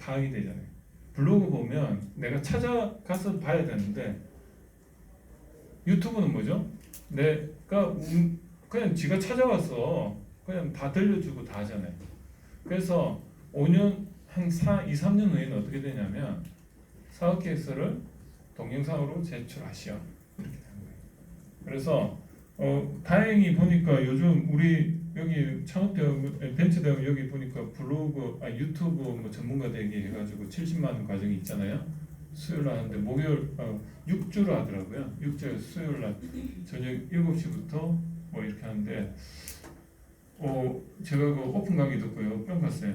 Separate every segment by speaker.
Speaker 1: 파악이 되잖아요. 블로그 보면 내가 찾아가서 봐야 되는데 유튜브는 뭐죠? 내가 그냥 지가 찾아와서 그냥 다 들려주고 다 하잖아요. 그래서 5년 한 2, 3년 후에는 어떻게 되냐면 사업 계획서를 동영상으로 제출하시오. 이렇게 되는 거예요. 그래서 다행히 보니까 요즘 우리 여기 창업대학 벤처대학 여기 보니까 블로그 유튜브 뭐 전문가 되기 해가지고 70만 원 과정이 있잖아요. 수요일 날 하는데 목요일 6주로 하더라고요. 6주 수요일 날 저녁 7시부터 뭐 이렇게 하는데 제가 그 오픈 강의 듣고요 뿅 갔어요.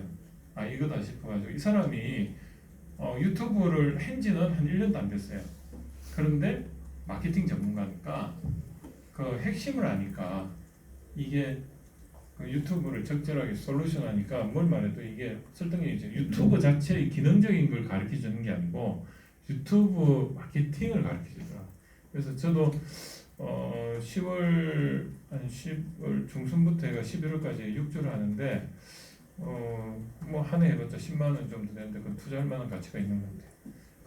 Speaker 1: 이거다 싶어가지고 이 사람이 유튜브를 한 지는 한 1년도 안 됐어요. 그런데 마케팅 전문가니까 그 핵심을 아니까 이게 그 유튜브를 적절하게 솔루션 하니까 뭘 말해도 이게 설득력이죠. 유튜브 자체의 기능적인 걸 가르쳐 주는 게 아니고 유튜브 마케팅을 가르쳐 주더라. 그래서 저도 10월 중순부터 해가 11월까지 6주를 하는데 뭐 한 해 해봤자 10만 원 정도 되는데 그 투자할 만한 가치가 있는 것 같아요.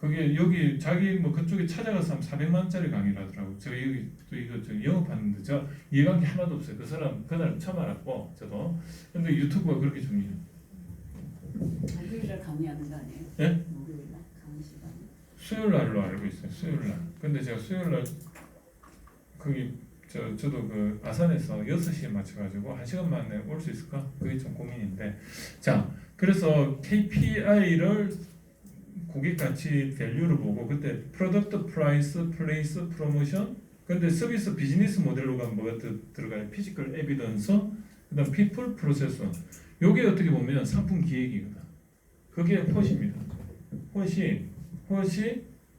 Speaker 1: 그게 여기 자기 뭐 그쪽에 찾아가서 하면 400만 원짜리 강의를 하더라고. 제가 여기 또 이거 영업하는데 저 이해관계 하나도 없어요. 그 사람 그날 처음 알았고 저도. 근데 유튜브가 그렇게 중요해요.
Speaker 2: 목요일날 강의하는 거 아니에요?
Speaker 1: 예?
Speaker 2: 목요일날 강의 시간.
Speaker 1: 수요일 날로 알고 있어요. 수요일 날. 근데 제가 수요일 날 거기 저도 그 아산에서 6시에 맞춰가지고 1시간 만에 올 수 있을까? 그게 좀 고민인데. 자, 그래서 KPI를 고객 가치 밸류를 보고 그때 프로덕트 프라이스 플레이스 프로모션 근데 서비스 비즈니스 모델로 가면 뭐가 들어가요? 피지컬 에비던스 그다음 피플 프로세서 요게 어떻게 보면 상품 기획이거든. 그게 홑입니다. 홑이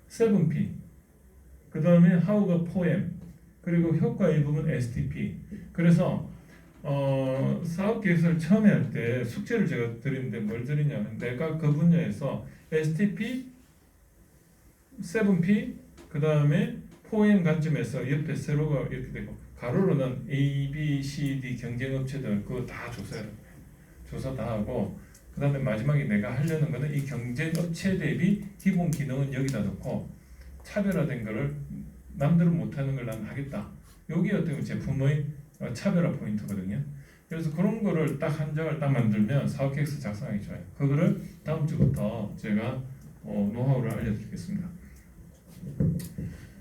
Speaker 1: 7P 그 다음에 하우가 포엠 그리고 효과 일부분 STP. 그래서 사업 계획서를 처음에 할 때 숙제를 제가 드리는데 뭘 드리냐면 내가 그 분야에서 STP, 7P, 그 다음에 포엠 관점에서 옆에 세로가 이렇게 되고 가로로는 A, B, C, D 경쟁업체들 그거 다 조사해요. 조사 다 하고 그 다음에 마지막에 내가 하려는 거는 이 경쟁업체 대비 기본 기능은 여기다 놓고 차별화된 거를 남들은 못하는 걸 나는 하겠다. 여기 어떻게 보면 제품의 차별화 포인트거든요. 그래서 그런 거를 딱 한 장을 딱 만들면 사업 계획서 작성하기 좋아요. 그거를 다음 주부터 제가 노하우를 알려드리겠습니다.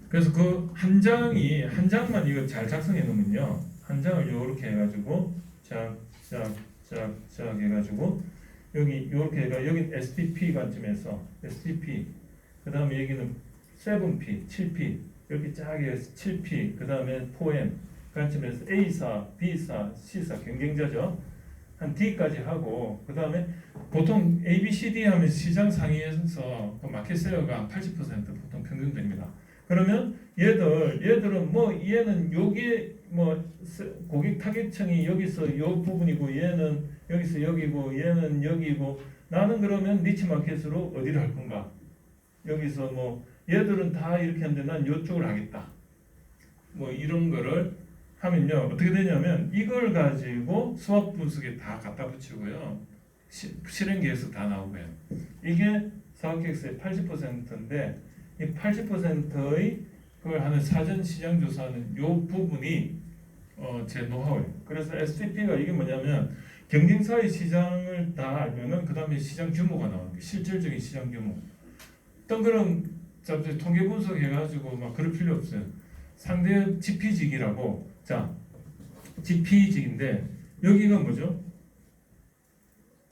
Speaker 1: 그래서 그 한 장만 이거 잘 작성해 놓으면요, 한 장을 요렇게 해가지고 쫙 해가지고 여기 요렇게 해가 여기 STP 관점에서 STP 그 다음에 여기는 7P, 7P 이렇게 쫙 해서 7P 그 다음에 4M 관점에서 A사, B사, C사 경쟁자죠. 한 D까지 하고 그 다음에 보통 A, B, C, D 하면 시장 상위에서 마켓 쉐어가 80% 보통 평균됩니다. 그러면 얘들은 뭐 얘는 여기 뭐 고객 타겟층이 여기서 요 부분이고 얘는 여기서 여기고 얘는 여기고 나는 그러면 니치 마켓으로 어디를 할 건가? 여기서 뭐 얘들은 다 이렇게 하는데 난 이쪽을 하겠다. 뭐 이런 거를 하면요 어떻게 되냐면 이걸 가지고 수학 분석에 다 갖다 붙이고요 실행 계획서 다 나오고요. 이게 사업 계획서의 80%인데 이 80%의 그걸 하는 사전 시장 조사하는 요 부분이 제 노하우예요. 그래서 STP가 이게 뭐냐면 경쟁사의 시장을 다 알면은 그 다음에 시장 규모가 나오는 거예요. 실질적인 시장 규모. 어떤 그런 통계 분석 해가지고 막 그럴 필요 없어요. 상대 지피직이라고 자 지피직인데 여기가 뭐죠?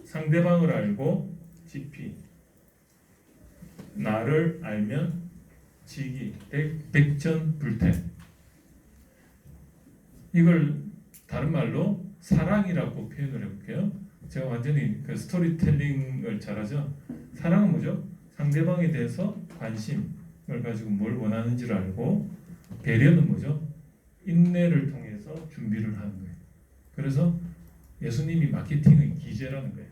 Speaker 1: 상대방을 알고 지피 나를 알면 지기 백전불태 이걸 다른 말로 사랑이라고 표현을 해볼게요. 제가 완전히 그 스토리텔링을 잘하죠. 사랑은 뭐죠? 상대방에 대해서 관심을 가지고 뭘 원하는지를 알고 배려는 뭐죠? 인내를 통해서 준비를 하는 거예요. 그래서 예수님이 마케팅의 기제라는 거예요.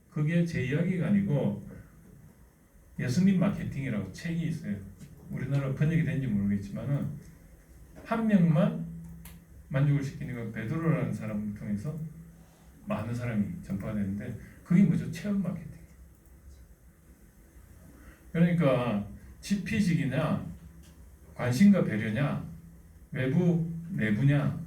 Speaker 1: 그게 제 이야기가 아니고 예수님 마케팅이라고 책이 있어요. 우리나라 번역이 된지 모르겠지만은 한 명만 만족을 시키는 건 베드로라는 사람을 통해서 많은 사람이 전파가 되는데 그게 뭐죠? 체험 마케팅. 그러니까 지피직이냐, 관심과 배려냐, 외부 내부냐,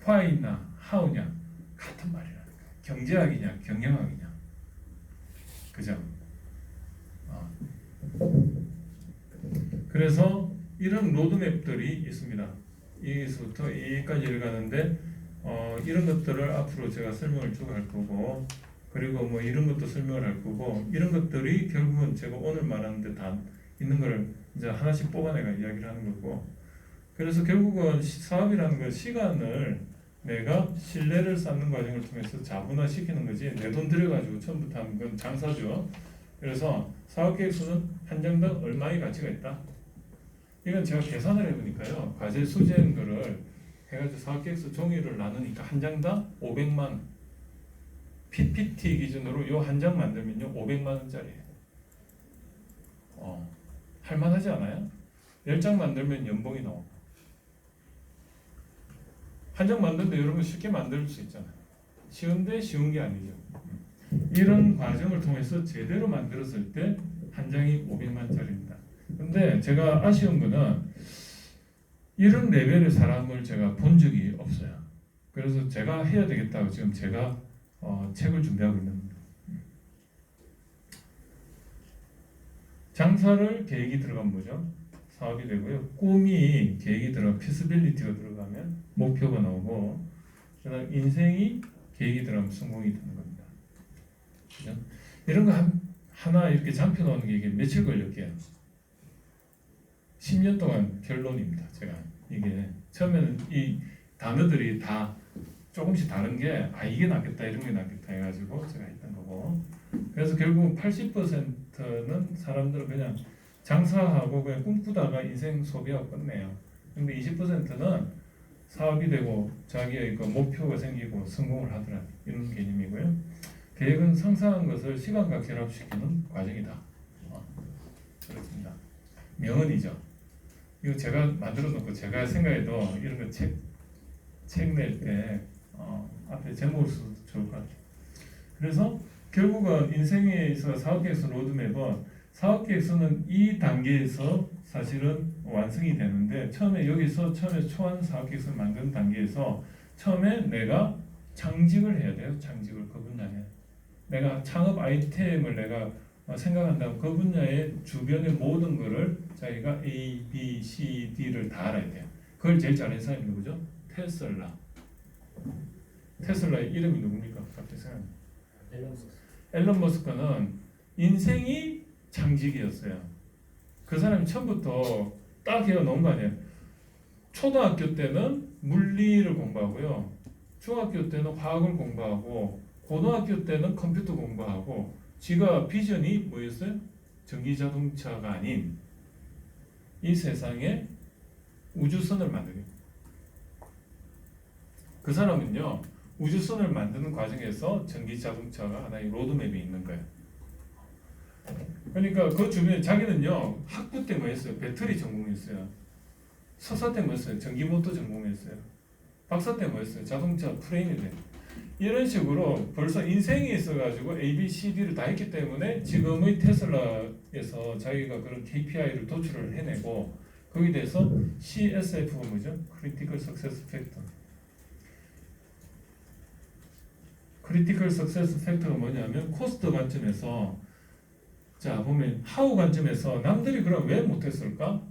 Speaker 1: why나 how냐 같은 말이라는 거야. 경제학이냐, 경영학이냐, 그죠? 그래서 이런 로드맵들이 있습니다. 여기서부터 여기까지 가는데 이런 것들을 앞으로 제가 설명을 쭉 할 거고, 그리고 뭐 이런 것도 설명을 할 거고, 이런 것들이 결국은 제가 오늘 말하는데 다 있는 걸 이제 하나씩 뽑아내가 이야기를 하는 거고, 그래서 결국은 사업이라는 건 시간을 내가 신뢰를 쌓는 과정을 통해서 자본화시키는 거지, 내 돈 들여가지고 처음부터 하는 건 장사죠. 그래서 사업계획서는 한 장당 얼마의 가치가 있다. 이건 제가 계산을 해보니까요, 과제 수제한 거를 해가지고 사업계획서 종이를 나누니까 한 장당 500만 원. PPT 기준으로 요 한 장 만들면요 500만 원짜리예요. 할만하지 않아요? 10장 만들면 연봉이 나오고, 한 장 만드는데 여러분 쉽게 만들 수 있잖아요. 쉬운데 쉬운 게 아니죠. 이런 과정을 통해서 제대로 만들었을 때 한 장이 500만짜리입니다. 근데 제가 아쉬운 거는 이런 레벨의 사람을 제가 본 적이 없어요. 그래서 제가 해야 되겠다고 지금 제가 책을 준비하고 있는 겁니다. 장사를 계획이 들어가면 뭐죠? 사업이 되고요. 꿈이 계획이 들어가면 피스빌리티가 들어가면 목표가 나오고, 그다음 인생이 계획이 들어가면 성공이 되는 겁니다. 그죠? 이런 거 하나 이렇게 잡혀 나오는 게 이게 며칠 걸렸게요? 10년 동안 결론입니다. 제가 이게 처음에는 이 단어들이 다 조금씩 다른 게 이게 낫겠다 이런 게 낫겠다 해가지고 제가 했던 거고, 그래서 결국 80%는 사람들은 그냥 장사하고 그냥 꿈꾸다가 인생 소비하고 끝내요. 근데 20%는 사업이 되고 자기의 그 목표가 생기고 성공을 하더라, 이런 개념이고요. 계획은 상상한 것을 시간과 결합시키는 과정이다. 그렇습니다. 명언이죠. 이거 제가 만들어 놓고 제가 생각해도 이런 거 책 낼 때 앞에 제목을 써도 좋을 것 같아요. 그래서 결국은 인생에 있어 사업계획서 로드맵은, 사업계획서는 이 단계에서 사실은 완성이 되는데, 처음에 초안 사업계획서를 만드는 단계에서 처음에 내가 창직을 해야 돼요. 창직을 그 분야에 내가 창업 아이템을 내가 생각한다면 그 분야의 주변의 모든 거를 자기가 A, B, C, D를 다 알아야 돼요. 그걸 제일 잘하는 사람이 누구죠? 테슬라. 테슬라의 이름이 누굽니까? 갑자기 생각납니다. 앨런 머스크는 인생이 창직이었어요. 그 사람이 처음부터 딱 해어 놓은 거 아니에요. 초등학교 때는 물리를 공부하고요, 중학교 때는 화학을 공부하고, 고등학교 때는 컴퓨터 공부하고, 지가 비전이 뭐였어요? 전기자동차가 아닌 이 세상에 우주선을 만들기. 그 사람은요, 우주선을 만드는 과정에서 전기자동차가 하나의 로드맵이 있는 거예요. 그러니까 그 주변에 자기는요, 학부 때 뭐 했어요? 배터리 전공했어요. 석사 때 뭐 했어요? 전기모터 전공했어요. 박사 때 뭐 했어요? 자동차 프레임에 대해. 이런 식으로 벌써 인생에 있어가지고 A, B, C, D를 다 했기 때문에 지금의 테슬라에서 자기가 그런 KPI를 도출을 해내고, 거기에 대해서 CSF가 뭐죠? Critical Success Factor. Critical Success Factor가 뭐냐면 코스트 관점에서, 자 보면 하우 관점에서 남들이 그럼 왜 못했을까?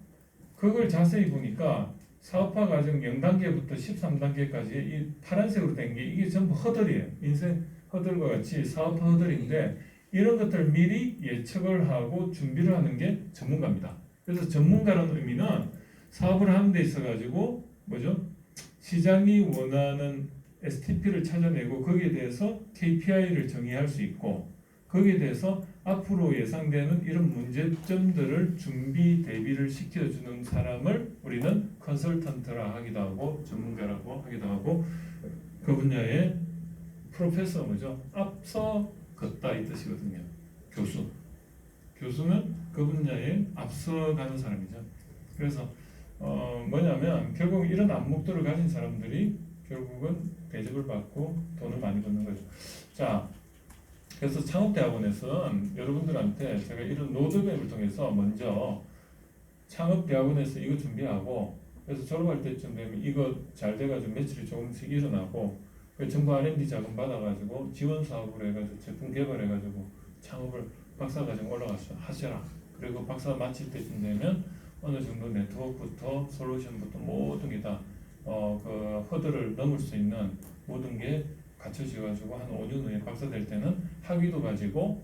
Speaker 1: 그걸 자세히 보니까 사업화 과정 0단계부터 13단계까지 이 파란색으로 된 게 이게 전부 허들이에요. 인생 허들과 같이 사업화 허들인데, 이런 것들을 미리 예측을 하고 준비를 하는 게 전문가입니다. 그래서 전문가라는 의미는 사업을 하는 데 있어 가지고 뭐죠? 시장이 원하는 STP를 찾아내고 거기에 대해서 KPI를 정의할 수 있고, 거기에 대해서 앞으로 예상되는 이런 문제점들을 준비 대비를 시켜주는 사람을 우리는 컨설턴트라 하기도 하고 전문가라고 하기도 하고, 그 분야의 프로페서 뭐죠? 앞서 걷다 이 뜻이거든요. 교수는 그 분야에 앞서가는 사람이죠. 그래서 뭐냐면 결국 이런 안목들을 가진 사람들이 결국은 대접을 받고 돈을 많이 버는 거죠. 자, 그래서 창업대학원에서는 여러분들한테 제가 이런 로드맵을 통해서 먼저 창업대학원에서 이거 준비하고 그래서 졸업할 때쯤 되면 이거 잘 돼가지고 매출이 조금씩 일어나고 정부 R&D 자금 받아가지고 지원 사업을 해가지고 제품 개발해가지고 창업을 박사과정 올라가서 하셔라. 그리고 박사 마칠 때쯤 되면 어느 정도 네트워크부터 솔루션부터 모든 게 다 그 허들을 넘을 수 있는 모든 게 갖춰져가지고 한 5년 후에 박사 될 때는 학위도 가지고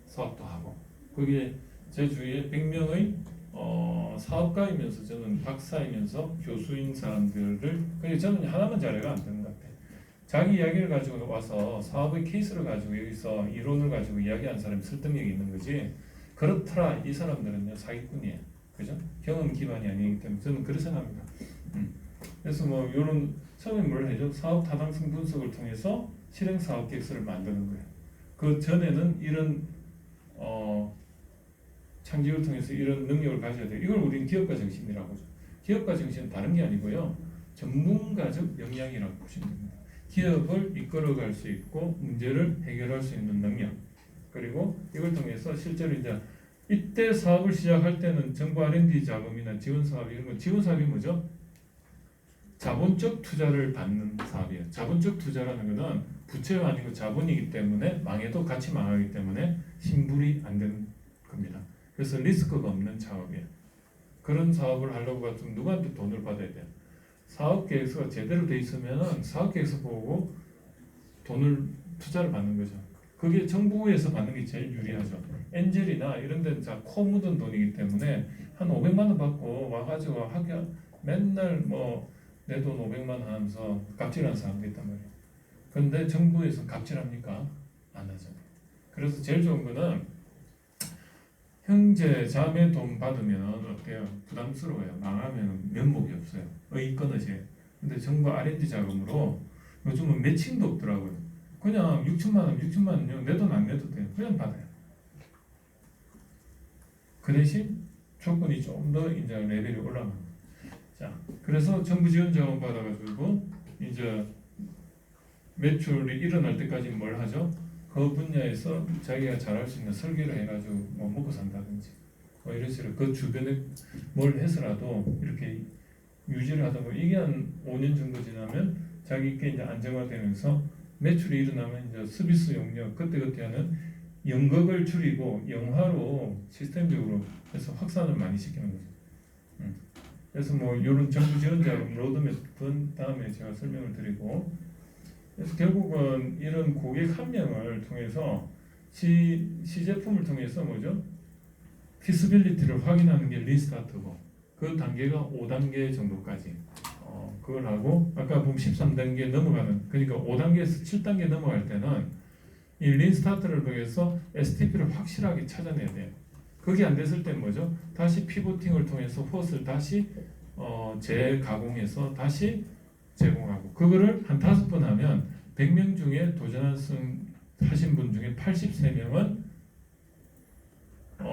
Speaker 1: 사업도 하고 그게 제 주위에 100명의 사업가이면서 저는 박사이면서 교수인 사람들을 그냥 저는 하나만 잘해가 안 되는 것 같아요. 자기 이야기를 가지고 와서 사업의 케이스를 가지고 여기서 이론을 가지고 이야기하는 사람이 설득력이 있는 거지 그렇더라 이 사람들은요 사기꾼이에요. 그죠? 경험 기반이 아니기 때문에 저는 그렇게 생각합니다. 그래서 뭐 이런 처음에 뭘 해죠? 사업 타당성 분석을 통해서 실행 사업 계획서를 만드는 거예요. 그 전에는 이런 창직을 통해서 이런 능력을 가져야 돼요. 이걸 우리는 기업가 정신이라고 하죠. 기업가 정신은 다른 게 아니고요. 전문가적 역량이라고 보시면 됩니다. 기업을 이끌어갈 수 있고 문제를 해결할 수 있는 능력 그리고 이걸 통해서 실제로 이제 이때 사업을 시작할 때는 정부 R&D 자금이나 지원 사업 이런 거 지원 사업이 뭐죠? 자본적 투자를 받는 사업이에요. 자본적 투자라는 것은 부채가 아니고 자본이기 때문에 망해도 같이 망하기 때문에 신불이 안 되는 겁니다. 그래서 리스크가 없는 사업이에요. 그런 사업을 하려고 하면 누구한테 돈을 받아야 돼요. 사업 계획서가 제대로 돼 있으면 사업 계획서 보고 돈을 투자를 받는 거죠. 그게 정부에서 받는 게 제일 유리하죠. 엔젤이나 이런 데는 코 묻은 돈이기 때문에 한 500만 원 받고 와가지고 맨날 뭐 내 돈 500만 원 하면서 갑질하는 사람도 있단 말이에요. 그런데 정부에서 갑질합니까? 안 하잖아요. 그래서 제일 좋은 거는 형제 자매 돈 받으면 어때요? 부담스러워요. 망하면 면목이 없어요. 끊어져요. 근데 정부 R&D 자금으로 요즘은 매칭도 없더라고요. 그냥 6천만 원요. 내 돈 안 내도 돼요. 그냥 받아요. 그 대신 조건이 좀 더 이제 레벨이 올라갑니다. 자, 그래서 정부 지원 자금 받아가지고 이제 매출이 일어날 때까지 뭘 하죠? 그 분야에서 자기가 잘할 수 있는 설계를 해가지고 뭐 먹고 산다든지 뭐 이런 식으로 그 주변에 뭘 해서라도 이렇게 유지를 하다 보면 이게 한 5년 정도 지나면 자기께 이제 안정화되면서 매출이 일어나면 이제 서비스 용역 그때 하는 연극을 줄이고 영화로 시스템적으로 해서 확산을 많이 시키는 거죠. 그래서 뭐 이런 정부 지원 자금 로드맵은 다음에 제가 설명을 드리고 그래서 결국은 이런 고객 한 명을 통해서 시제품을 통해서 뭐죠? 피스빌리티를 확인하는 게 리스타트고 그 단계가 5단계 정도까지 그걸 하고 아까 보면 13단계 넘어가는 그러니까 5단계에서 7단계 넘어갈 때는 이 린스타트를 통해서 STP를 확실하게 찾아내야 돼요. 그게 안 됐을 땐 뭐죠? 다시 피보팅을 통해서 폿을 다시 재가공해서 다시 제공하고 그거를 한 5번 하면 100명 중에 도전하신 분 중에 83명은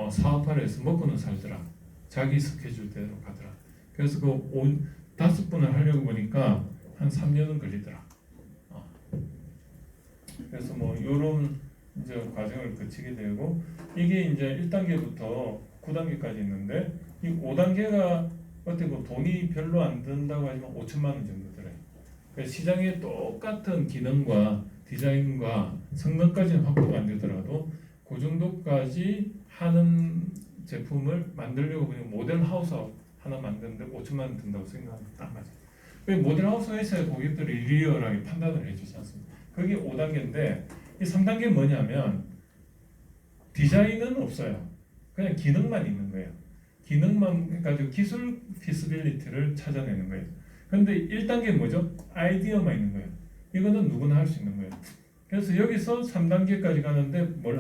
Speaker 1: 사업화를 해서 먹고는 살더라. 자기 스케줄대로 가더라. 그래서 그 5번을 하려고 보니까 한 3년은 걸리더라. 그래서 뭐 이런 이제 과정을 거치게 되고 이게 이제 1단계부터 9단계까지 있는데 이 5단계가 어떻게 보면 돈이 별로 안 든다고 하지만 5천만 원 정도 들어요. 그러니까 시장에 똑같은 기능과 디자인과 성능까지는 확보가 안 되더라도 그 정도까지 하는 제품을 만들려고 보면 모델 하우스 하나 만드는데 5천만 원 든다고 생각하면 딱 맞아요. 모델 하우스 회사의 고객들이 리얼하게 판단을 해주지 않습니다. 그게 5단계인데 이 3단계는 뭐냐면 디자인은 없어요. 그냥 기능만 있는 거예요. 기능만 가지고 기술 피스빌리티를 찾아내는 거예요. 그런데 1단계는 뭐죠? 아이디어만 있는 거예요. 이거는 누구나 할 수 있는 거예요. 그래서 여기서 3단계까지 가는데 뭘